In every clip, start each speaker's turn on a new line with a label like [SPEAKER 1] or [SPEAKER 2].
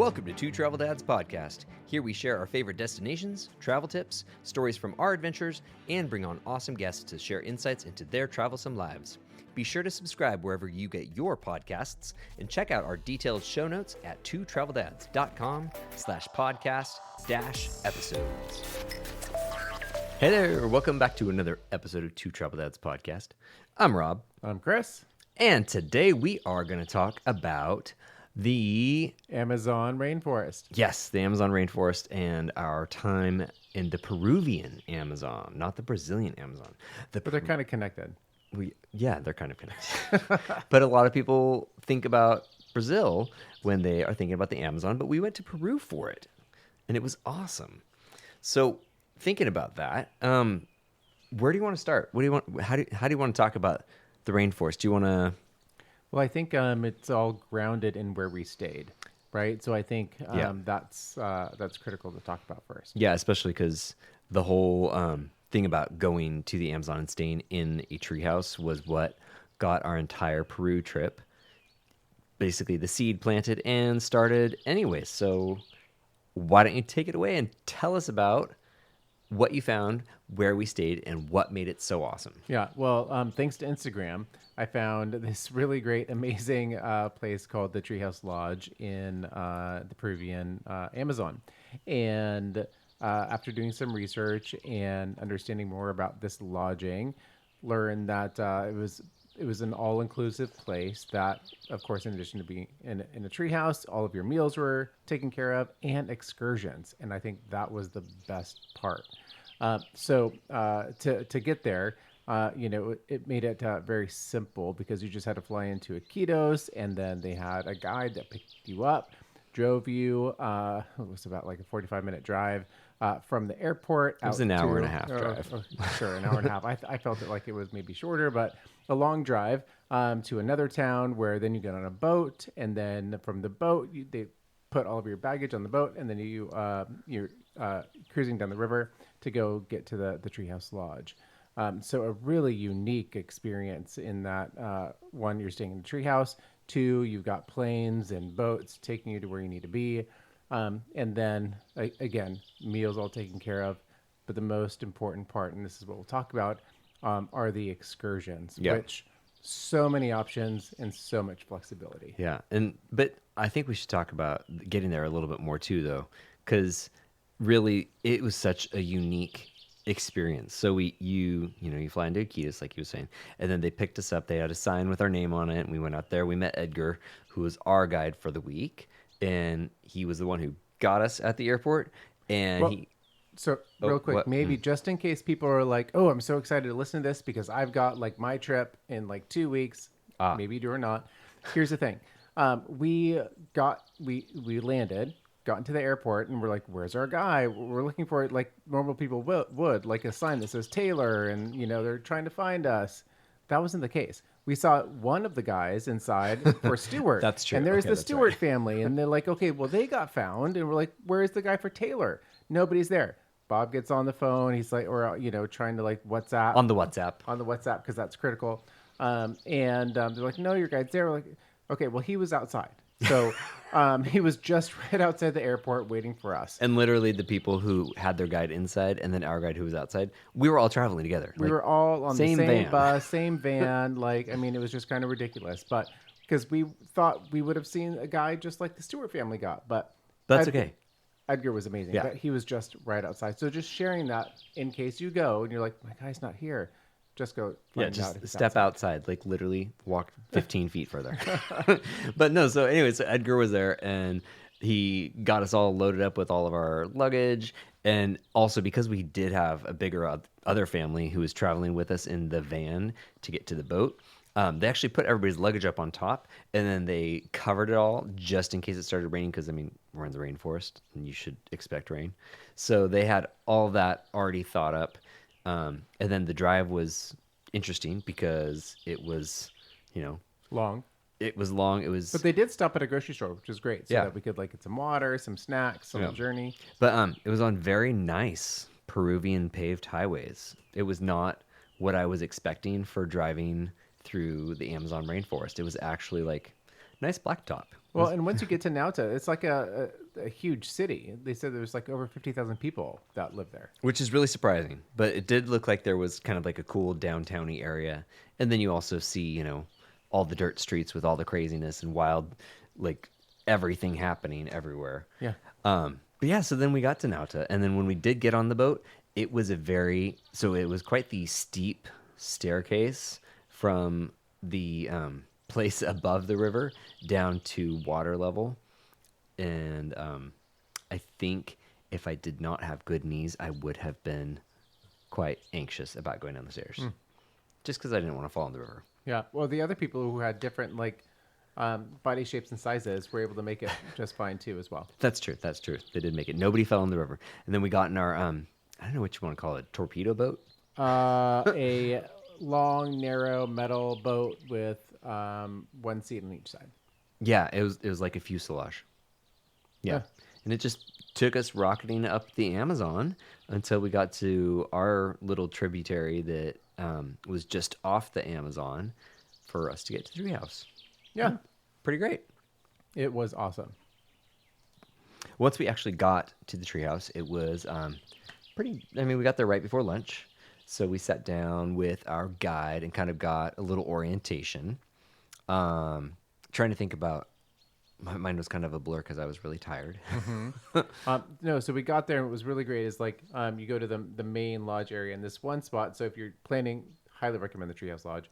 [SPEAKER 1] Welcome to Two Travel Dads Podcast. Here we share our favorite destinations, travel tips, stories from our adventures, and bring on awesome guests to share insights into their travelsome lives. Be sure to subscribe wherever you get your podcasts and check out our detailed show notes at twotraveldads.com/podcast-episodes. Hey there, welcome back to another episode of Two Travel Dads Podcast. I'm Rob.
[SPEAKER 2] I'm Chris.
[SPEAKER 1] And today we are going to talk about the
[SPEAKER 2] Amazon rainforest.
[SPEAKER 1] Yes, the Amazon rainforest and our time in the Peruvian Amazon, not the Brazilian Amazon.
[SPEAKER 2] But they're kind of connected.
[SPEAKER 1] They're kind of connected. But a lot of people think about Brazil when they are thinking about the Amazon, but we went to Peru for it, and it was awesome. So thinking about that, where do you want to start? What do you want? How do you want to talk about the rainforest? Do you want to?
[SPEAKER 2] Well, I think it's all grounded in where we stayed, right? So I think that's critical to talk about first.
[SPEAKER 1] Yeah, especially because the whole thing about going to the Amazon and staying in a treehouse was what got our entire Peru trip basically the seed planted and started anyway. So why don't you take it away and tell us about what you found, where we stayed, and what made it so awesome.
[SPEAKER 2] Yeah, well, thanks to Instagram, I found this really great, amazing place called the Treehouse Lodge in the Peruvian Amazon. And after doing some research and understanding more about this lodging, learned that it was an all-inclusive place that, of course, in addition to being in a treehouse, all of your meals were taken care of, and excursions. And I think that was the best part. So to get there, it made it very simple because you just had to fly into Iquitos, and then they had a guide that picked you up, drove you. It was about like a 45-minute drive from the airport.
[SPEAKER 1] It was an hour and a half drive.
[SPEAKER 2] Sure, an hour and a half. I felt it like it was maybe shorter, but a long drive to another town where then you get on a boat, and then from the boat they put all of your baggage on the boat, and then you're cruising down the river to go get to the Treehouse Lodge. So a really unique experience in that, one, you're staying in the treehouse. Two, you've got planes and boats taking you to where you need to be. And then, again, meals all taken care of. But the most important part, and this is what we'll talk about, are the excursions, which so many options and so much flexibility.
[SPEAKER 1] Yeah, but I think we should talk about getting there a little bit more too, though, because really it was such a unique experience. So you fly into Iquitos, like you were saying, and then they picked us up. They had a sign with our name on it, and we went out there. We met Edgar, who was our guide for the week, and he was the one who got us at the airport. And
[SPEAKER 2] real quick, maybe just in case people are like, "Oh, I'm so excited to listen to this because I've got like my trip in like 2 weeks." Maybe you do or not. Here's the thing: we landed. Got into the airport, and we're like, where's our guy? We're lking for it like normal people would, like a sign that says Taylor, and they're trying to find us. That wasn't the case. We saw one of the guys inside for Stewart.
[SPEAKER 1] That's true.
[SPEAKER 2] And there's the Stewart family, and they're like, okay, well, they got found, and we're like, where's the guy for Taylor? Nobody's there. Bob gets on the phone. He's like, trying to like WhatsApp.
[SPEAKER 1] On the WhatsApp,
[SPEAKER 2] because that's critical. They're like, no, your guide's there. We're like, okay, well, he was outside. So he was just right outside the airport waiting for us.
[SPEAKER 1] And literally the people who had their guide inside and then our guide who was outside, we were all traveling together.
[SPEAKER 2] We were all on the same
[SPEAKER 1] van.
[SPEAKER 2] bus, same van. It was just kind of ridiculous. But because we thought we would have seen a guy just like the Stewart family got. But
[SPEAKER 1] that's okay.
[SPEAKER 2] Edgar was amazing.
[SPEAKER 1] Yeah.
[SPEAKER 2] But he was just right outside. So just sharing that in case you go and you're like, my guy's not here. Just go.
[SPEAKER 1] Just step outside, like literally walk 15 feet further. But no, so anyway, so Edgar was there and he got us all loaded up with all of our luggage. And also because we did have a bigger other family who was traveling with us in the van to get to the boat, they actually put everybody's luggage up on top and then they covered it all just in case it started raining because, we're in the rainforest and you should expect rain. So they had all that already thought up. And then the drive was interesting because it was,
[SPEAKER 2] long.
[SPEAKER 1] It was long.
[SPEAKER 2] But they did stop at a grocery store, which was great. So that we could get some water, some snacks on the journey.
[SPEAKER 1] But it was on very nice Peruvian paved highways. It was not what I was expecting for driving through the Amazon rainforest. It was actually like nice blacktop.
[SPEAKER 2] Well, and once you get to Nauta, it's like a huge city. They said there's like over 50,000 people that live there.
[SPEAKER 1] Which is really surprising. But it did look like there was kind of like a cool downtowny area. And then you also see, all the dirt streets with all the craziness and wild, like everything happening everywhere.
[SPEAKER 2] Yeah.
[SPEAKER 1] But yeah, so then we got to Nauta. And then when we did get on the boat, it was it was quite the steep staircase from the place above the river down to water level. And I think if I did not have good knees, I would have been quite anxious about going down the stairs. Just because I didn't want to fall in the river.
[SPEAKER 2] Yeah. Well, the other people who had different body shapes and sizes were able to make it just fine too as well.
[SPEAKER 1] That's true. That's true. They did make it. Nobody fell in the river. And then we got in our, I don't know what you want to call it, torpedo boat?
[SPEAKER 2] A long, narrow metal boat with one seat on each side.
[SPEAKER 1] Yeah, it was like a fuselage. Yeah. And it just took us rocketing up the Amazon until we got to our little tributary that was just off the Amazon for us to get to the treehouse.
[SPEAKER 2] Yeah.
[SPEAKER 1] Pretty great.
[SPEAKER 2] It was awesome.
[SPEAKER 1] Once we actually got to the treehouse, it was we got there right before lunch. So we sat down with our guide and kind of got a little orientation. Trying to think about, my mind was kind of a blur because I was really tired.
[SPEAKER 2] No, so we got there and it was really great. It's like you go to the main lodge area in this one spot. So if you're planning, highly recommend the Treehouse Lodge.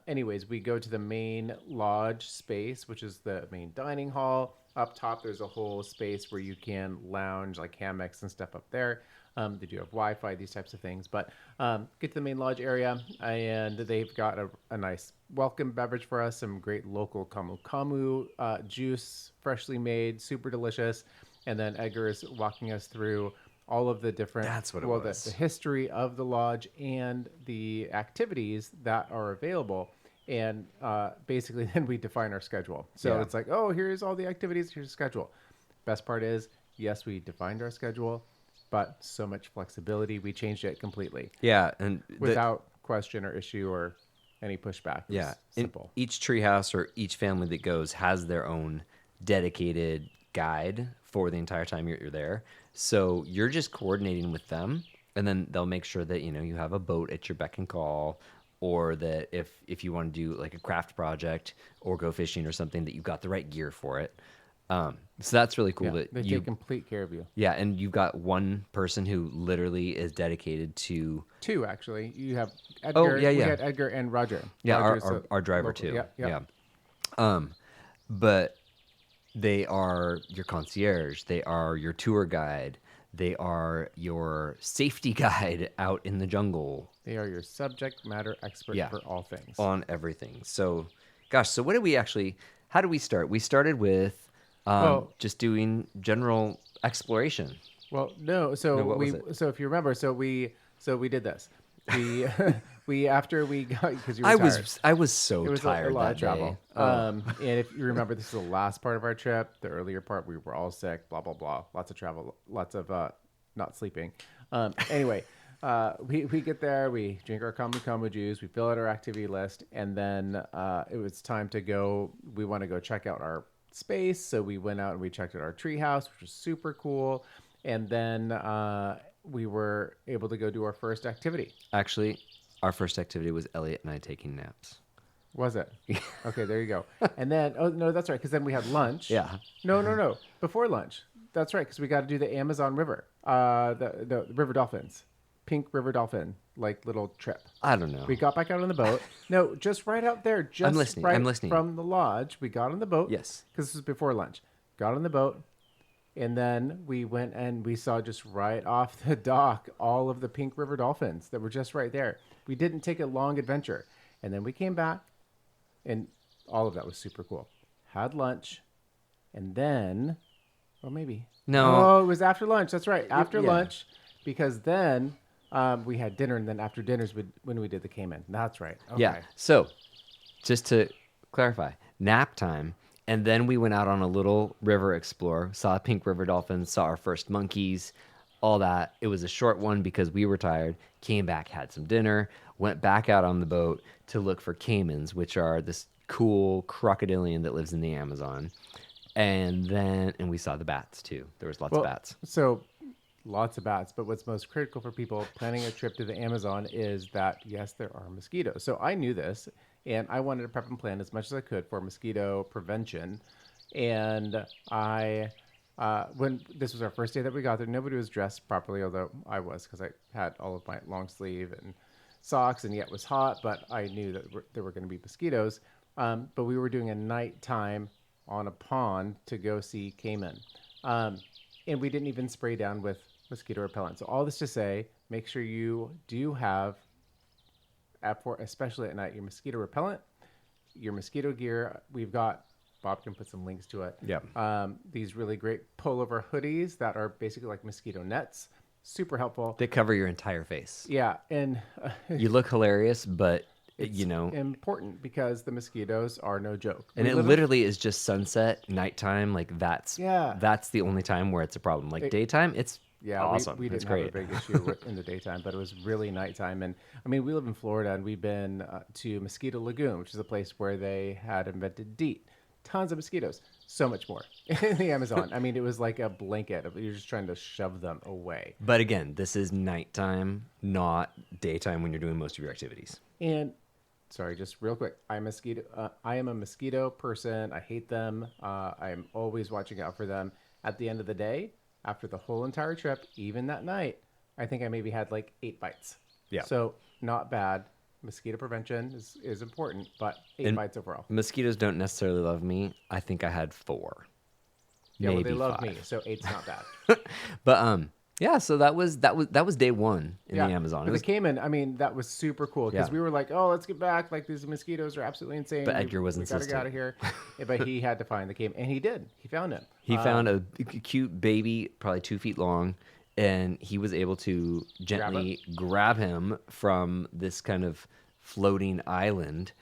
[SPEAKER 2] Anyways, we go to the main lodge space, which is the main dining hall. Up top, there's a whole space where you can lounge, like hammocks and stuff up there. They do have Wi-Fi, these types of things. But get to the main lodge area, and they've got a nice welcome beverage for us. Some great local camu camu juice, freshly made, super delicious. And then Edgar is walking us through all of the different,
[SPEAKER 1] That's what it was.
[SPEAKER 2] the history of the lodge and the activities that are available. And basically, then we define our schedule. So it's like, oh, here's all the activities, here's the schedule. Best part is, yes, we defined our schedule, but so much flexibility. We changed it completely.
[SPEAKER 1] Yeah, and
[SPEAKER 2] without question or issue or any pushback. It was simple.
[SPEAKER 1] Each treehouse or each family that goes has their own dedicated guide for the entire time you're there. So you're just coordinating with them, and then they'll make sure that you have a boat at your beck and call, or that if you want to do like a craft project or go fishing or something, that you've got the right gear for it. So that's really cool. That
[SPEAKER 2] they take complete care of you.
[SPEAKER 1] Yeah, and you've got one person who literally is dedicated to...
[SPEAKER 2] Two, actually. You have Edgar.
[SPEAKER 1] Oh, yeah.
[SPEAKER 2] We had Edgar and Roger.
[SPEAKER 1] Yeah,
[SPEAKER 2] Roger's
[SPEAKER 1] our driver
[SPEAKER 2] local.
[SPEAKER 1] too.
[SPEAKER 2] Yeah.
[SPEAKER 1] But they are your concierge. They are your tour guide. They are your safety guide out in the jungle.
[SPEAKER 2] They are your subject matter expert for all things.
[SPEAKER 1] On everything. So, gosh, so how do we start? We started with just doing general exploration.
[SPEAKER 2] Well, no. So so if you remember, so we did this. We after we got, because you were tired.
[SPEAKER 1] I was so
[SPEAKER 2] it was
[SPEAKER 1] tired
[SPEAKER 2] a lot
[SPEAKER 1] that
[SPEAKER 2] of travel.
[SPEAKER 1] day.
[SPEAKER 2] And if you remember, this is the last part of our trip. The earlier part, we were all sick. Blah blah blah. Lots of travel. Lots of not sleeping. Anyway, we get there. We drink our camu camu juice. We fill out our activity list, and then it was time to go. We want to go check out our space, so we went out and we checked out our treehouse, which was super cool. And then we were able to go do our first activity.
[SPEAKER 1] Actually, our first activity was Elliot and I taking naps.
[SPEAKER 2] Was it? Okay, there you go. And then, oh no, that's right, because then we had lunch.
[SPEAKER 1] Yeah.
[SPEAKER 2] No. Before lunch. That's right, because we got to do the Amazon River, the river dolphins, pink river dolphin, like little trip.
[SPEAKER 1] I don't know.
[SPEAKER 2] We got back out on the boat. No, just right out there. Just
[SPEAKER 1] I'm listening.
[SPEAKER 2] Right
[SPEAKER 1] I'm listening.
[SPEAKER 2] From the lodge, we got on the boat.
[SPEAKER 1] Yes.
[SPEAKER 2] Because this was before lunch. Got on the boat. And then we went and we saw just right off the dock all of the pink river dolphins that were just right there. We didn't take a long adventure. And then we came back, and all of that was super cool. Had lunch, and then, or maybe.
[SPEAKER 1] No.
[SPEAKER 2] Oh, it was after lunch. That's right. After lunch, because then we had dinner, and then after dinner's when we did the Cayman. That's right. Okay.
[SPEAKER 1] Yeah. So, just to clarify, nap time. And then we went out on a little river explore, saw pink river dolphins, saw our first monkeys, all that. It was a short one because we were tired, came back, had some dinner, went back out on the boat to look for caimans, which are this cool crocodilian that lives in the Amazon. And we saw the bats too. There was lots of bats.
[SPEAKER 2] So lots of bats, but what's most critical for people planning a trip to the Amazon is that, yes, there are mosquitoes. So I knew this, and I wanted to prep and plan as much as I could for mosquito prevention. And when this was our first day that we got there, nobody was dressed properly, although I was, because I had all of my long sleeve and socks, and yet it was hot, but I knew that there were going to be mosquitoes. But we were doing a nighttime on a pond to go see caiman. And we didn't even spray down with mosquito repellent. So all this to say, make sure you do have, especially at night, your mosquito repellent, your mosquito gear. We've got, Bob can put some links to it.
[SPEAKER 1] Yeah.
[SPEAKER 2] These really great pullover hoodies that are basically like mosquito nets. Super helpful.
[SPEAKER 1] They cover your entire face.
[SPEAKER 2] Yeah. And
[SPEAKER 1] you look hilarious, but
[SPEAKER 2] it's important because the mosquitoes are no joke.
[SPEAKER 1] And it literally is just sunset, nighttime. Like that's the only time where it's a problem. Like daytime, it's awesome.
[SPEAKER 2] We didn't have a big issue in the daytime, but it was really nighttime. And I mean, we live in Florida, and we've been to Mosquito Lagoon, which is a place where they had invented DEET. Tons of mosquitoes, so much more in the Amazon. I mean, it was like a blanket. You're just trying to shove them away.
[SPEAKER 1] But again, this is nighttime, not daytime when you're doing most of your activities.
[SPEAKER 2] And sorry, just real quick, I am a mosquito person. I hate them. I'm always watching out for them. At the end of the day, after the whole entire trip, even that night, I think I maybe had like 8 bites.
[SPEAKER 1] Yeah.
[SPEAKER 2] So not bad. Mosquito prevention is important, but 8 bites overall.
[SPEAKER 1] Mosquitoes don't necessarily love me. I think I had 4.
[SPEAKER 2] Yeah,
[SPEAKER 1] maybe
[SPEAKER 2] well, they love
[SPEAKER 1] 5.
[SPEAKER 2] me, so 8's not bad.
[SPEAKER 1] But yeah, so that was day 1 in the Amazon.
[SPEAKER 2] But the caiman, I mean, that was super cool because we were like, oh, let's get back. Like these mosquitoes are absolutely insane.
[SPEAKER 1] But Edgar was
[SPEAKER 2] we gotta get out of here. But he had to find the caiman, and he did. He found him.
[SPEAKER 1] He found a cute baby, probably 2 feet long, and he was able to gently grab him from this kind of floating island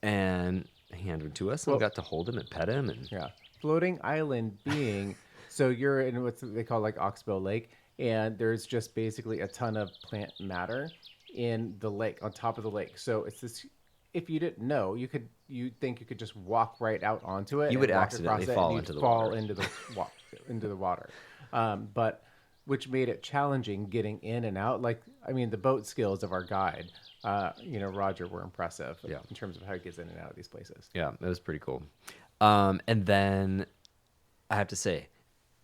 [SPEAKER 1] and hand him to us. And we got to hold him and pet him. And
[SPEAKER 2] floating island being, so you're in what they call like Oxbow Lake, and there's just basically a ton of plant matter in the lake, on top of the lake. So it's this, if you didn't know, you'd think you could just walk right out onto it.
[SPEAKER 1] You would accidentally fall into the
[SPEAKER 2] water. But which made it challenging getting in and out. Like, I mean, the boat skills of our guide, Roger, were impressive in terms of how he gets in and out of these places.
[SPEAKER 1] Yeah, it was pretty cool. And then I have to say,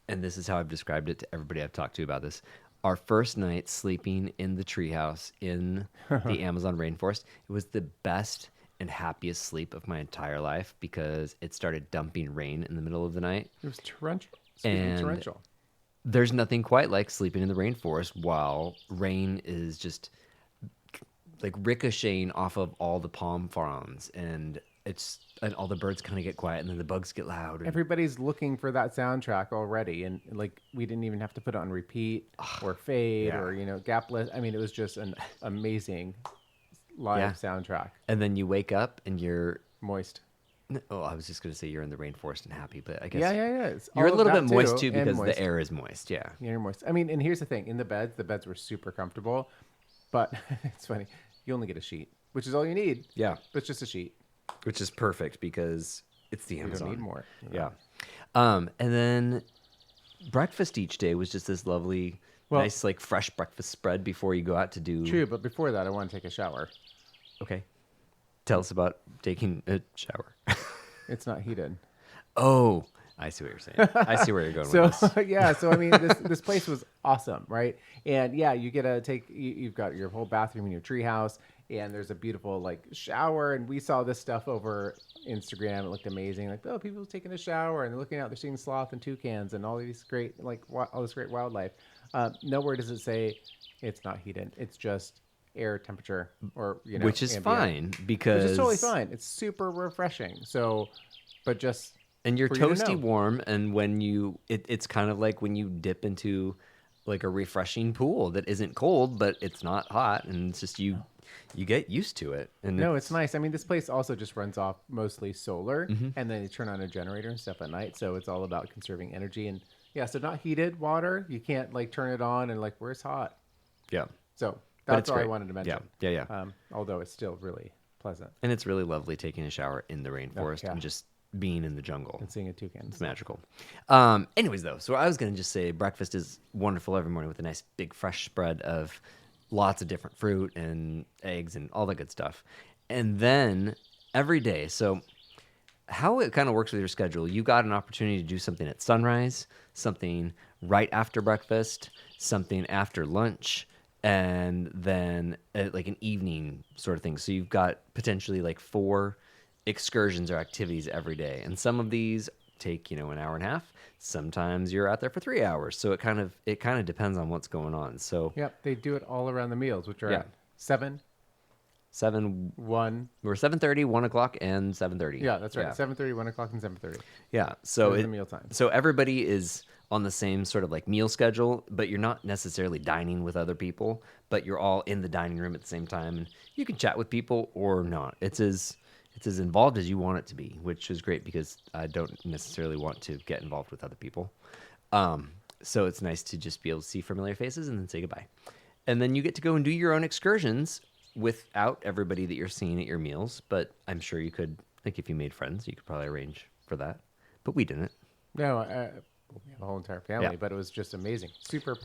[SPEAKER 1] and this is how I've described it to everybody I've talked to about this, our first night sleeping in the treehouse in the Amazon rainforest, it was the best and happiest sleep of my entire life because it started dumping rain in the middle of the night.
[SPEAKER 2] It was torrential.
[SPEAKER 1] Torrential. There's nothing quite like sleeping in the rainforest while rain is just like ricocheting off of all the palm fronds, and all the birds kind of get quiet, and then the bugs get loud.
[SPEAKER 2] Everybody's looking for that soundtrack already, and like we didn't even have to put it on repeat or fade or gapless. I mean, it was just an amazing live soundtrack.
[SPEAKER 1] And then you wake up and you're
[SPEAKER 2] moist.
[SPEAKER 1] Oh, I was just going to say you're in the rainforest and happy, but I guess
[SPEAKER 2] you're
[SPEAKER 1] a little bit moist too because the air is moist. Yeah,
[SPEAKER 2] you're moist. I mean, and here's the thing: in the beds were super comfortable, but it's funny. You only get a sheet, which is all you need.
[SPEAKER 1] Yeah,
[SPEAKER 2] but it's just a sheet,
[SPEAKER 1] which is perfect because it's the Amazon.
[SPEAKER 2] You don't need more.
[SPEAKER 1] Yeah. And then breakfast each day was just this lovely, nice like fresh breakfast spread before you go out to do.
[SPEAKER 2] True, but before that, I want to take a shower.
[SPEAKER 1] Okay. Tell us about taking a shower.
[SPEAKER 2] It's not heated.
[SPEAKER 1] Oh, I see what you're saying. I see where you're going with this.
[SPEAKER 2] Yeah, so I mean, this place was awesome, right? And yeah, you get to you've got your whole bathroom in your treehouse, and there's a beautiful like shower. And we saw this stuff over Instagram. It looked amazing. Like, oh, people taking a shower and they're looking out, they're seeing sloth and toucans and all these great all this great wildlife. Nowhere does it say it's not heated. It's just air temperature, or
[SPEAKER 1] which is
[SPEAKER 2] ambient.
[SPEAKER 1] fine because
[SPEAKER 2] which is totally fine. It's super refreshing. So, but just
[SPEAKER 1] and you're toasty warm, and when it's kind of like when you dip into like a refreshing pool that isn't cold, but it's not hot, and it's just you get used to it. And
[SPEAKER 2] it's nice. I mean, this place also just runs off mostly solar, and then you turn on a generator and stuff at night. So it's all about conserving energy. And yeah, so not heated water. You can't like turn it on and like where's hot.
[SPEAKER 1] Yeah.
[SPEAKER 2] So that's all I wanted to mention.
[SPEAKER 1] Yeah.
[SPEAKER 2] Although it's still really pleasant.
[SPEAKER 1] And it's really lovely taking a shower in the rainforest and just being in the jungle.
[SPEAKER 2] And seeing a toucan.
[SPEAKER 1] It's magical. Anyways, though, so I was going to just say breakfast is wonderful every morning with a nice big fresh spread of lots of different fruit and eggs and all that good stuff. And then every day, so how it kind of works with your schedule, you got an opportunity to do something at sunrise, something right after breakfast, something after lunch, and then like an evening sort of thing. So you've got potentially like 4 excursions or activities every day. And some of these take, an hour and a half. Sometimes you're out there for 3 hours. So it kind of depends on what's going on. So
[SPEAKER 2] Yep, they do it all around the meals, which are at 7, 1.
[SPEAKER 1] We're 7:30, 1 o'clock, and 7:30.
[SPEAKER 2] Yeah, that's right. 7:30, 1 o'clock, and 7:30.
[SPEAKER 1] Yeah. So
[SPEAKER 2] Those are the meal times.
[SPEAKER 1] So everybody is on the same sort of like meal schedule, but you're not necessarily dining with other people, but you're all in the dining room at the same time, and you can chat with people or not. It's as involved as you want it to be, which is great because I don't necessarily want to get involved with other people. So it's nice to just be able to see familiar faces and then say goodbye. And then you get to go and do your own excursions without everybody that you're seeing at your meals. But I'm sure you could, like if you made friends, you could probably arrange for that. But we didn't.
[SPEAKER 2] No, we have a whole entire family,
[SPEAKER 1] Yeah.
[SPEAKER 2] but it was just amazing. Super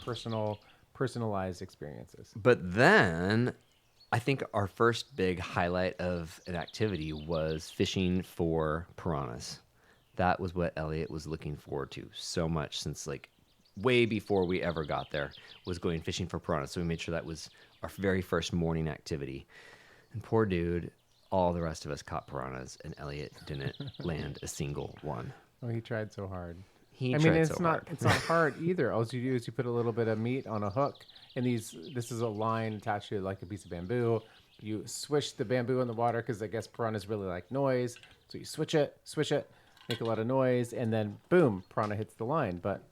[SPEAKER 2] personalized experiences.
[SPEAKER 1] But then I think our first big highlight of an activity was fishing for piranhas. That was what Elliot was looking forward to so much since like way before we ever got there, was going fishing for piranhas. So we made sure that was our very first morning activity. And poor dude, all the rest of us caught piranhas, and Elliot didn't land a single one.
[SPEAKER 2] Oh, he tried so hard.
[SPEAKER 1] He
[SPEAKER 2] I
[SPEAKER 1] tried
[SPEAKER 2] mean,
[SPEAKER 1] so
[SPEAKER 2] it's not
[SPEAKER 1] hard.
[SPEAKER 2] it's not hard either. All you do is you put a little bit of meat on a hook, and this is a line attached to like a piece of bamboo. You swish the bamboo in the water because I guess piranhas really like noise. So you swish it, make a lot of noise, and then boom, piranha hits the line. But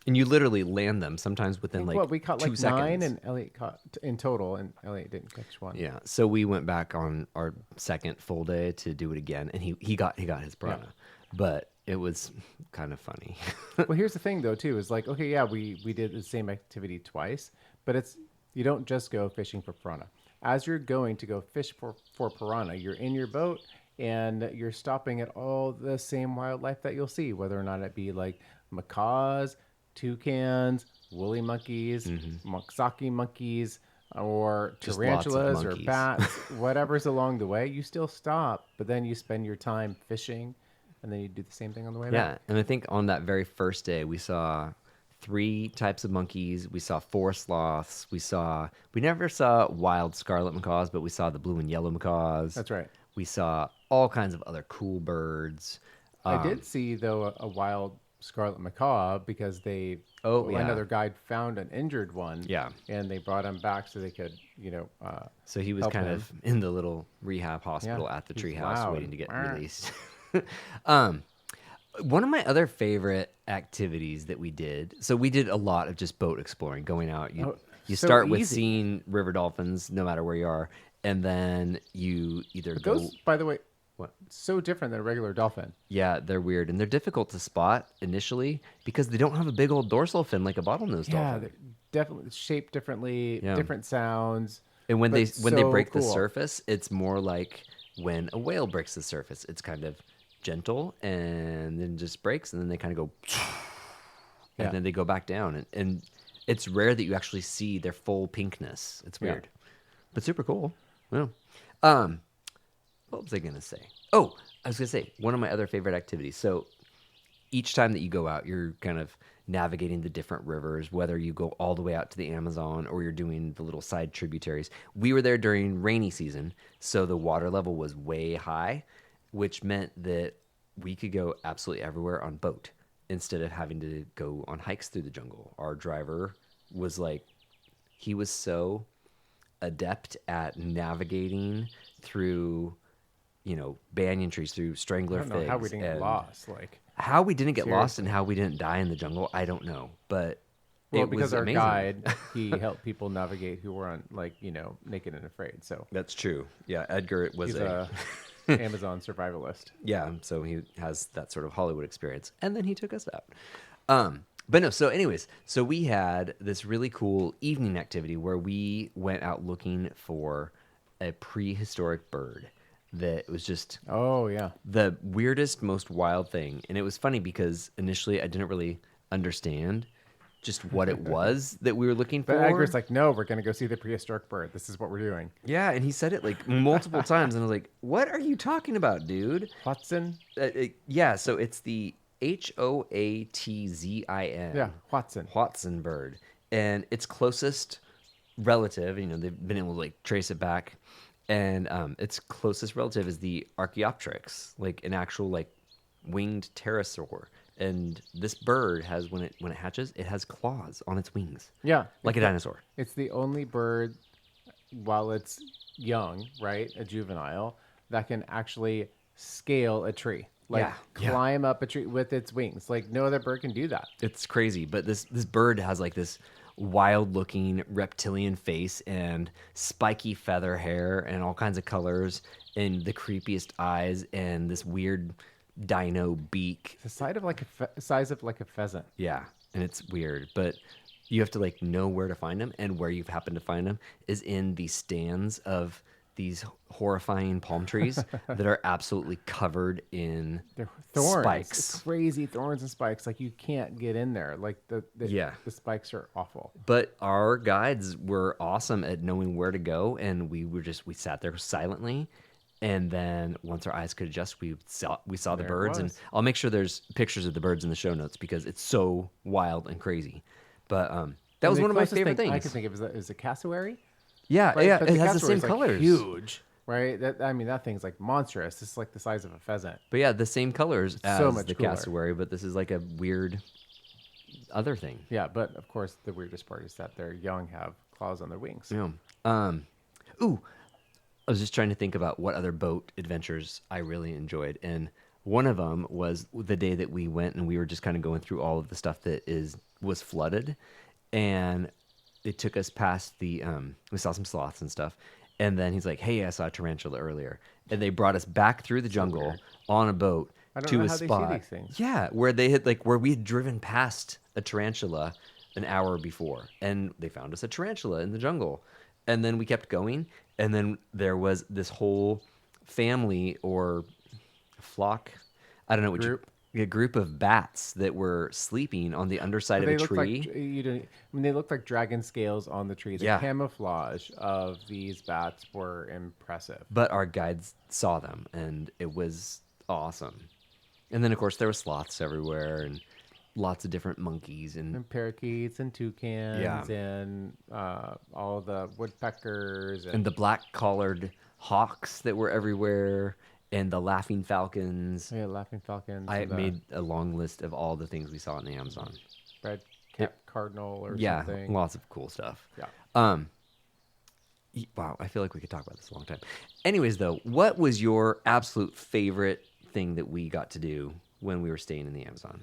[SPEAKER 1] And you literally land them sometimes within like
[SPEAKER 2] we caught
[SPEAKER 1] 2
[SPEAKER 2] like
[SPEAKER 1] seconds.
[SPEAKER 2] 9, and Elliot caught in total, and Elliot didn't catch one.
[SPEAKER 1] Yeah, so we went back on our second full day to do it again, and he got his piranha, but it was kind of funny.
[SPEAKER 2] Well, here's the thing though too, is like, okay, yeah, we did the same activity twice, but you don't just go fishing for piranha. As you're going to go fish for piranha, you're in your boat and you're stopping at all the same wildlife that you'll see, whether or not it be like macaws, toucans, woolly monkeys, Moxaki monkeys, or
[SPEAKER 1] Just lots of
[SPEAKER 2] tarantulas or
[SPEAKER 1] monkeys.
[SPEAKER 2] bats, whatever's along the way. You still stop, but then you spend your time fishing, and then you do the same thing on the way back.
[SPEAKER 1] Yeah, and I think on that very first day we saw 3 types of monkeys. We saw 4 sloths. We never saw wild scarlet macaws, but we saw the blue and yellow macaws.
[SPEAKER 2] That's right.
[SPEAKER 1] We saw all kinds of other cool birds.
[SPEAKER 2] I did see though a wild scarlet macaw because
[SPEAKER 1] yeah.
[SPEAKER 2] another guide found an injured one.
[SPEAKER 1] Yeah.
[SPEAKER 2] And they brought him back so they could,
[SPEAKER 1] So he was
[SPEAKER 2] help
[SPEAKER 1] kind
[SPEAKER 2] him.
[SPEAKER 1] of in the little rehab hospital
[SPEAKER 2] Yeah,
[SPEAKER 1] at the
[SPEAKER 2] he's
[SPEAKER 1] treehouse
[SPEAKER 2] loud.
[SPEAKER 1] waiting to get
[SPEAKER 2] Arr.
[SPEAKER 1] released. One of my other favorite activities that we did, so we did a lot of just boat exploring, going out. You
[SPEAKER 2] so
[SPEAKER 1] start with
[SPEAKER 2] easy.
[SPEAKER 1] seeing river dolphins no matter where you are, and then you either go.
[SPEAKER 2] Those, by the way,
[SPEAKER 1] What?
[SPEAKER 2] so different than a regular dolphin.
[SPEAKER 1] Yeah, they're weird, and they're difficult to spot initially because they don't have a big old dorsal fin like a bottlenose
[SPEAKER 2] Yeah,
[SPEAKER 1] dolphin.
[SPEAKER 2] they're definitely shaped differently,
[SPEAKER 1] Yeah.
[SPEAKER 2] different sounds.
[SPEAKER 1] And when
[SPEAKER 2] but
[SPEAKER 1] they
[SPEAKER 2] so
[SPEAKER 1] break the
[SPEAKER 2] cool.
[SPEAKER 1] surface, it's more like when a whale breaks the surface. It's kind of gentle and then just breaks, and then they kind of go, and
[SPEAKER 2] Yeah.
[SPEAKER 1] then they go back down. And it's rare that you actually see their full pinkness. It's
[SPEAKER 2] Yeah.
[SPEAKER 1] weird, but super cool. Yeah. What was I gonna say? Oh, I was gonna say one of my other favorite activities. So each time that you go out, you're kind of navigating the different rivers, whether you go all the way out to the Amazon or you're doing the little side tributaries. We were there during rainy season, so the water level was way high, which meant that we could go absolutely everywhere on boat instead of having to go on hikes through the jungle. Our driver was like, he was so adept at navigating through, banyan trees, through
[SPEAKER 2] I
[SPEAKER 1] strangler
[SPEAKER 2] don't know
[SPEAKER 1] figs.
[SPEAKER 2] how we didn't get
[SPEAKER 1] and
[SPEAKER 2] lost. Like,
[SPEAKER 1] how we didn't get lost and
[SPEAKER 2] Seriously.
[SPEAKER 1] how we didn't die in the jungle, I don't know. But
[SPEAKER 2] well,
[SPEAKER 1] it
[SPEAKER 2] because
[SPEAKER 1] was
[SPEAKER 2] our
[SPEAKER 1] amazing.
[SPEAKER 2] guide, he helped people navigate who were on naked and afraid. So
[SPEAKER 1] That's true. Yeah, Edgar was
[SPEAKER 2] he's a Amazon survivalist.
[SPEAKER 1] yeah, so he has that sort of Hollywood experience. And then he took us out. But no, so anyways, so we had this really cool evening activity where we went out looking for a prehistoric bird that was just
[SPEAKER 2] Oh yeah.
[SPEAKER 1] the weirdest, most wild thing. And it was funny because initially I didn't really understand just what it was that we were looking
[SPEAKER 2] But
[SPEAKER 1] for.
[SPEAKER 2] Edgar's like, no, we're gonna go see the prehistoric bird. This is what we're doing.
[SPEAKER 1] Yeah, and he said it like multiple times, and I was like, "What are you talking about, dude?"
[SPEAKER 2] Watson.
[SPEAKER 1] Yeah, so it's the Hoatzin.
[SPEAKER 2] Yeah, Watson.
[SPEAKER 1] Watson bird, and its closest relative. They've been able to like trace it back, and its closest relative is the Archaeopteryx, like an actual like winged pterosaur. And this bird has when it hatches, it has claws on its wings.
[SPEAKER 2] Yeah,
[SPEAKER 1] Like a dinosaur.
[SPEAKER 2] It's the only bird, while it's young, right, a juvenile, that can actually scale a tree. Like
[SPEAKER 1] Yeah.
[SPEAKER 2] climb up a tree with its wings. Like no other bird can do that.
[SPEAKER 1] It's crazy, but this bird has like this wild-looking reptilian face and spiky feather hair and all kinds of colors and the creepiest eyes and this weird dino beak.
[SPEAKER 2] The size of like size of like a pheasant.
[SPEAKER 1] Yeah, and it's weird, but you have to like know where to find them, and where you've happened to find them is in the stands of these horrifying palm trees that are absolutely covered in
[SPEAKER 2] They're thorns.
[SPEAKER 1] spikes.
[SPEAKER 2] Crazy thorns and spikes. Like you can't get in there. Like the spikes are awful.
[SPEAKER 1] But our guides were awesome at knowing where to go, and we sat there silently. And then once our eyes could adjust, we saw the birds, and I'll make sure there's pictures of the birds in the show notes because it's so wild and crazy. But that was one of my favorite things.
[SPEAKER 2] I can think of is a cassowary.
[SPEAKER 1] Yeah,
[SPEAKER 2] Right?
[SPEAKER 1] yeah,
[SPEAKER 2] But
[SPEAKER 1] it has the same
[SPEAKER 2] cassowary's, like,
[SPEAKER 1] colors.
[SPEAKER 2] huge, right? That thing's like monstrous. It's like the size of a pheasant.
[SPEAKER 1] But yeah, the same colors as
[SPEAKER 2] so much
[SPEAKER 1] the
[SPEAKER 2] cooler.
[SPEAKER 1] cassowary, but this is like a weird other thing.
[SPEAKER 2] Yeah, but of course the weirdest part is that their young have claws on their wings.
[SPEAKER 1] Yeah. Ooh, I was just trying to think about what other boat adventures I really enjoyed, and one of them was the day that we went and we were just kind of going through all of the stuff that was flooded, and it took us past we saw some sloths and stuff, and then he's like, "Hey, I saw a tarantula earlier," and they brought us back through the jungle on a boat
[SPEAKER 2] I don't
[SPEAKER 1] to
[SPEAKER 2] know
[SPEAKER 1] a
[SPEAKER 2] how they see
[SPEAKER 1] spot.
[SPEAKER 2] these things.
[SPEAKER 1] Yeah, where we had driven past a tarantula an hour before, and they found us a tarantula in the jungle, and then we kept going, and then there was this whole family or flock, I don't know what
[SPEAKER 2] Group.
[SPEAKER 1] a group of bats that were sleeping on the underside of
[SPEAKER 2] They
[SPEAKER 1] a
[SPEAKER 2] look
[SPEAKER 1] tree.
[SPEAKER 2] like they look like dragon scales on the trees.
[SPEAKER 1] Yeah.
[SPEAKER 2] The camouflage of these bats were impressive.
[SPEAKER 1] But our guides saw them, and it was awesome. And then, of course, there were sloths everywhere, and lots of different monkeys, and
[SPEAKER 2] Parakeets and toucans
[SPEAKER 1] Yeah.
[SPEAKER 2] and all the woodpeckers
[SPEAKER 1] the black-collared hawks that were everywhere, and the laughing falcons.
[SPEAKER 2] yeah, laughing falcons.
[SPEAKER 1] I
[SPEAKER 2] and the
[SPEAKER 1] made a long list of all the things we saw in the Amazon.
[SPEAKER 2] red cap cardinal or
[SPEAKER 1] Yeah,
[SPEAKER 2] something.
[SPEAKER 1] lots of cool stuff.
[SPEAKER 2] Yeah.
[SPEAKER 1] Wow, I feel like we could talk about this a long time. Anyways, though, what was your absolute favorite thing that we got to do when we were staying in the Amazon?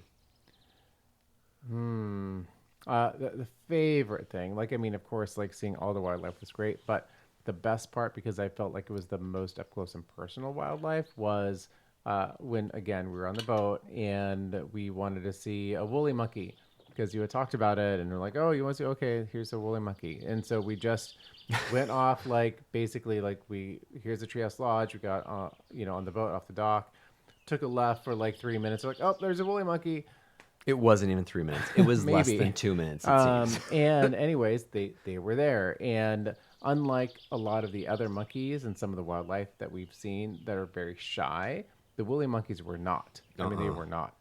[SPEAKER 2] The favorite thing, of course, like seeing all the wildlife was great, but the best part, because I felt like it was the most up close and personal wildlife, was when, again, we were on the boat and we wanted to see a woolly monkey because you had talked about it and we're like, oh, you want to see? Okay, here's a woolly monkey. And so we just went off, here's the Treehouse Lodge. We got, on the boat off the dock, took a left for like 3 minutes. We're like, oh, there's a woolly monkey.
[SPEAKER 1] It wasn't even 3 minutes. It was less
[SPEAKER 2] Maybe.
[SPEAKER 1] than 2 minutes, it seems.
[SPEAKER 2] And anyways, they were there. And unlike a lot of the other monkeys and some of the wildlife that we've seen that are very shy, the woolly monkeys were not. I mean, they were not,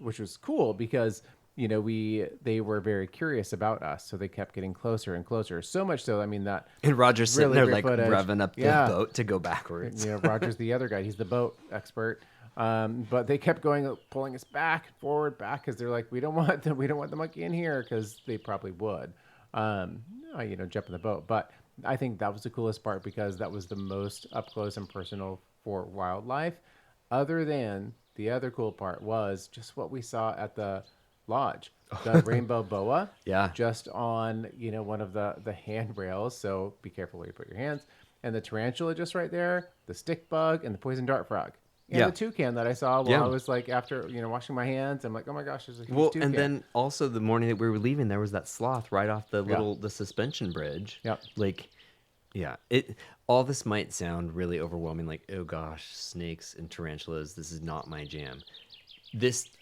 [SPEAKER 2] which was cool because, they were very curious about us. So they kept getting closer and closer. So much so, that
[SPEAKER 1] And Roger's sitting
[SPEAKER 2] really
[SPEAKER 1] there,
[SPEAKER 2] great footage.
[SPEAKER 1] revving up the
[SPEAKER 2] Yeah.
[SPEAKER 1] boat to go backwards.
[SPEAKER 2] Roger's the other guy. He's the boat expert. But they kept pulling us back, forward, back, because they're like, we don't want the monkey in here, because they probably would, jump in the boat. But I think that was the coolest part because that was the most up close and personal for wildlife. Other than the other cool part was just what we saw at the lodge, the rainbow boa.
[SPEAKER 1] Yeah.
[SPEAKER 2] Just on one of the handrails. So be careful where you put your hands. And the tarantula just right there, the stick bug, and the poison dart frog. And
[SPEAKER 1] Yeah.
[SPEAKER 2] the toucan that I saw while
[SPEAKER 1] Yeah.
[SPEAKER 2] I was after washing my hands, I'm like, oh my gosh, there's a huge toucan.
[SPEAKER 1] And then also the morning that we were leaving, there was that sloth right off the suspension bridge.
[SPEAKER 2] Yep.
[SPEAKER 1] Like Yeah, it all this might sound really overwhelming, like, oh gosh, snakes and tarantulas, this is not my jam.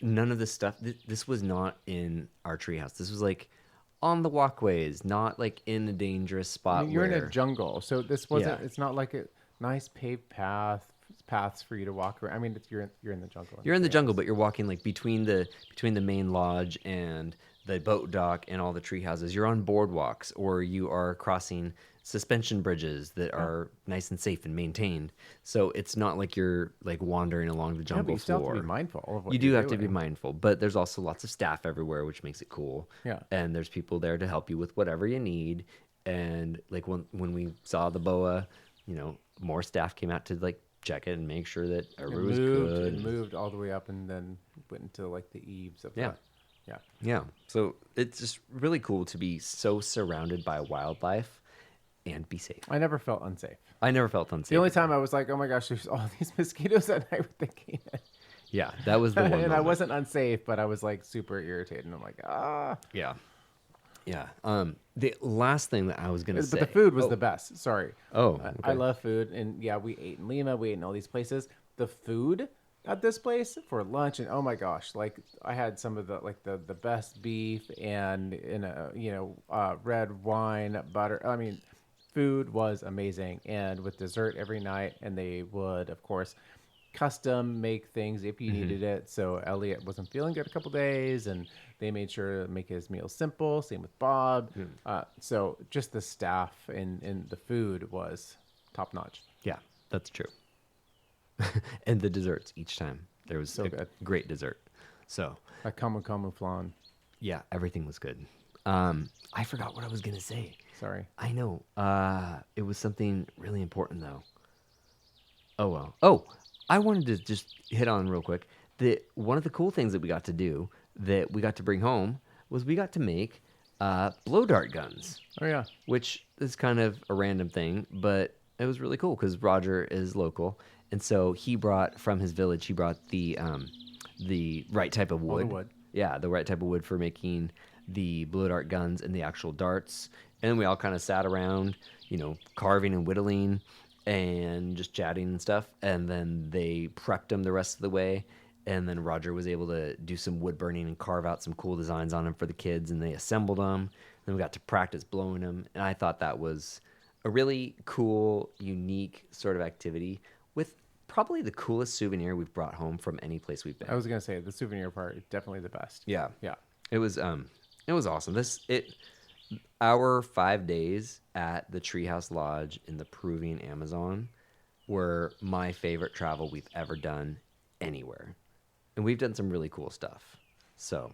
[SPEAKER 1] None of this stuff, this was not in our treehouse. This was like on the walkways, not like in a dangerous
[SPEAKER 2] I
[SPEAKER 1] spot
[SPEAKER 2] mean, you're in a
[SPEAKER 1] where,
[SPEAKER 2] jungle, so this
[SPEAKER 1] yeah,
[SPEAKER 2] wasn't. It's not like a nice paved paths for you to walk around. I mean, you're in the jungle in
[SPEAKER 1] you're
[SPEAKER 2] the
[SPEAKER 1] in the jungle,
[SPEAKER 2] treehouse.
[SPEAKER 1] but you're walking like between the main lodge and the boat dock and all the tree houses. You're on boardwalks or you are crossing suspension bridges that
[SPEAKER 2] Yeah.
[SPEAKER 1] are nice and safe and maintained. So it's not like you're like wandering along the
[SPEAKER 2] Yeah, but
[SPEAKER 1] jungle
[SPEAKER 2] you still have to be
[SPEAKER 1] floor.
[SPEAKER 2] mindful of what
[SPEAKER 1] You do
[SPEAKER 2] you're
[SPEAKER 1] have to be
[SPEAKER 2] doing.
[SPEAKER 1] mindful, but there's also lots of staff everywhere, which makes it cool.
[SPEAKER 2] Yeah.
[SPEAKER 1] And there's people there to help you with whatever you need. And like when we saw the boa, more staff came out to like check it and make sure that
[SPEAKER 2] It
[SPEAKER 1] everything was
[SPEAKER 2] moved.
[SPEAKER 1] good.
[SPEAKER 2] It moved all the way up and then went into like the eaves of
[SPEAKER 1] Yeah.
[SPEAKER 2] the. Yeah.
[SPEAKER 1] Yeah. So it's just really cool to be so surrounded by wildlife and be safe.
[SPEAKER 2] I never felt unsafe.
[SPEAKER 1] I never felt unsafe.
[SPEAKER 2] The only time I was like, oh my gosh, there's all these mosquitoes at night with the canine.
[SPEAKER 1] Yeah, that was the one.
[SPEAKER 2] And I
[SPEAKER 1] moment.
[SPEAKER 2] wasn't unsafe, but I was like super irritated. And I'm like, ah.
[SPEAKER 1] Yeah. Yeah. The last thing that I was gonna
[SPEAKER 2] But
[SPEAKER 1] say.
[SPEAKER 2] the food was
[SPEAKER 1] Oh.
[SPEAKER 2] the best. Sorry.
[SPEAKER 1] Oh,
[SPEAKER 2] I
[SPEAKER 1] okay.
[SPEAKER 2] love food. And yeah, we ate in Lima. We ate in all these places. The food at this place for lunch, and oh my gosh, like I had some of the best beef and in a red wine, butter. I mean, food was amazing, and with dessert every night. And they would, of course, custom make things if you needed it. So Elliot wasn't feeling good a couple days, and they made sure to make his meals simple. Same with Bob. So just the staff and the food was top notch.
[SPEAKER 1] Yeah, that's true. And the desserts each time. There was
[SPEAKER 2] So
[SPEAKER 1] a
[SPEAKER 2] good.
[SPEAKER 1] great dessert. So
[SPEAKER 2] Like camu flan.
[SPEAKER 1] yeah, everything was good. I forgot what I was gonna say.
[SPEAKER 2] Sorry.
[SPEAKER 1] I know. It was something really important though. Oh well. Oh, I wanted to just hit on real quick that one of the cool things that we got to do that we got to bring home was we got to make blow dart guns,
[SPEAKER 2] Oh yeah.
[SPEAKER 1] which is kind of a random thing, but it was really cool because Roger is local, and so he brought from his village. He brought the right type of
[SPEAKER 2] All the
[SPEAKER 1] wood.
[SPEAKER 2] wood.
[SPEAKER 1] Yeah, the right type of wood for making the blow dart guns and the actual darts. And then we all kind of sat around, carving and whittling and just chatting and stuff. And then they prepped them the rest of the way. And then Roger was able to do some wood burning and carve out some cool designs on them for the kids. And they assembled them. Then we got to practice blowing them. And I thought that was a really cool, unique sort of activity with probably the coolest souvenir we've brought home from any place we've been.
[SPEAKER 2] I was gonna say the souvenir part is definitely the best.
[SPEAKER 1] Yeah.
[SPEAKER 2] Yeah.
[SPEAKER 1] It was awesome. Our 5 days at the Treehouse Lodge in the Peruvian Amazon were my favorite travel we've ever done anywhere. And we've done some really cool stuff. So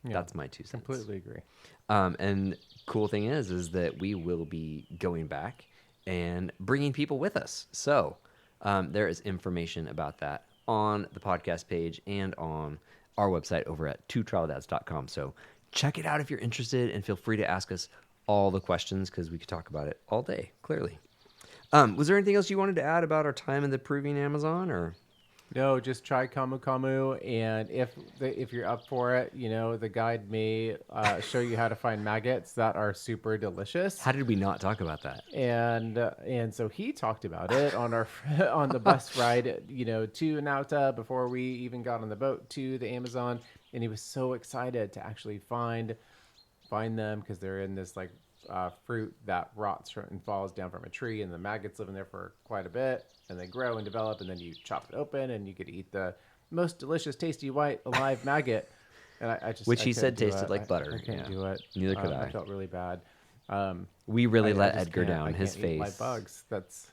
[SPEAKER 2] Yeah.
[SPEAKER 1] that's my 2 cents.
[SPEAKER 2] Completely agree.
[SPEAKER 1] And cool thing is that we will be going back and bringing people with us. So there is information about that on the podcast page and on our website over at twotraveldads.com. So check it out if you're interested, and feel free to ask us all the questions because we could talk about it all day, clearly. Was there anything else you wanted to add about our time in the Peruvian Amazon, or?
[SPEAKER 2] No, just try camu, and if you're up for it, the guide may show you how to find maggots that are super delicious.
[SPEAKER 1] How did we not talk about that?
[SPEAKER 2] And so he talked about it on our on the bus ride, to Nauta before we even got on the boat to the Amazon, and he was so excited to actually find them because they're in this like fruit that rots and falls down from a tree, and the maggots live in there for quite a bit, and they grow and develop, and then you chop it open, and you get to eat the most delicious, tasty white alive maggot. And I just
[SPEAKER 1] Which
[SPEAKER 2] I
[SPEAKER 1] he
[SPEAKER 2] couldn't
[SPEAKER 1] said
[SPEAKER 2] do
[SPEAKER 1] tasted
[SPEAKER 2] it.
[SPEAKER 1] like butter.
[SPEAKER 2] I can't
[SPEAKER 1] Yeah.
[SPEAKER 2] do it.
[SPEAKER 1] Neither could
[SPEAKER 2] I
[SPEAKER 1] I.
[SPEAKER 2] felt really bad.
[SPEAKER 1] We really
[SPEAKER 2] I
[SPEAKER 1] let
[SPEAKER 2] just
[SPEAKER 1] Edgar
[SPEAKER 2] can't-
[SPEAKER 1] down.
[SPEAKER 2] I
[SPEAKER 1] His
[SPEAKER 2] can't eat live
[SPEAKER 1] face.
[SPEAKER 2] bugs. That's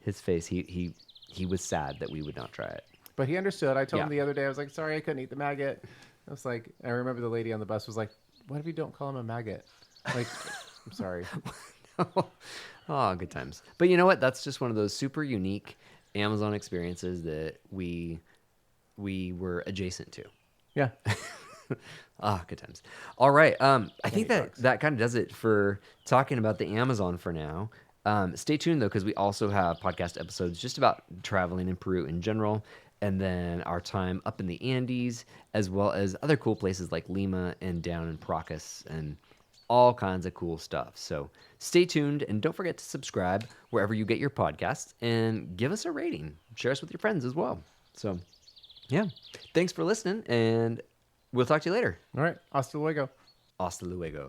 [SPEAKER 1] His face. He was sad that we would not try it.
[SPEAKER 2] But he understood. I told
[SPEAKER 1] Yeah.
[SPEAKER 2] him the other day. I was like, sorry, I couldn't eat the maggot. I was like, I remember the lady on the bus was like, what if you don't call him a maggot? Like, I'm sorry.
[SPEAKER 1] Oh, good times. But you know what? That's just one of those super unique Amazon experiences that we were adjacent to.
[SPEAKER 2] Yeah.
[SPEAKER 1] Ah, good times. All right. I think
[SPEAKER 2] eat
[SPEAKER 1] that
[SPEAKER 2] bugs.
[SPEAKER 1] that kind of does it for talking about the Amazon for now. Stay tuned though, because we also have podcast episodes just about traveling in Peru in general, and then our time up in the Andes, as well as other cool places like Lima and down in Paracas and all kinds of cool stuff. So stay tuned and don't forget to subscribe wherever you get your podcasts and give us a rating. Share us with your friends as well. So, yeah, thanks for listening, and we'll talk to you later.
[SPEAKER 2] All right. Hasta luego.
[SPEAKER 1] Hasta luego.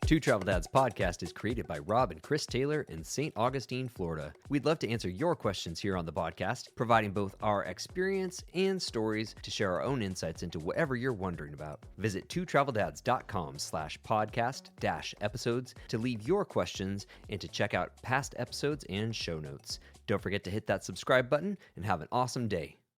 [SPEAKER 1] Two Travel Dads podcast is created by Rob and Chris Taylor in St. Augustine, Florida. We'd love to answer your questions here on the podcast, providing both our experience and stories to share our own insights into whatever you're wondering about. Visit twotraveldads.com/podcast-episodes to leave your questions and to check out past episodes and show notes. Don't forget to hit that subscribe button and have an awesome day.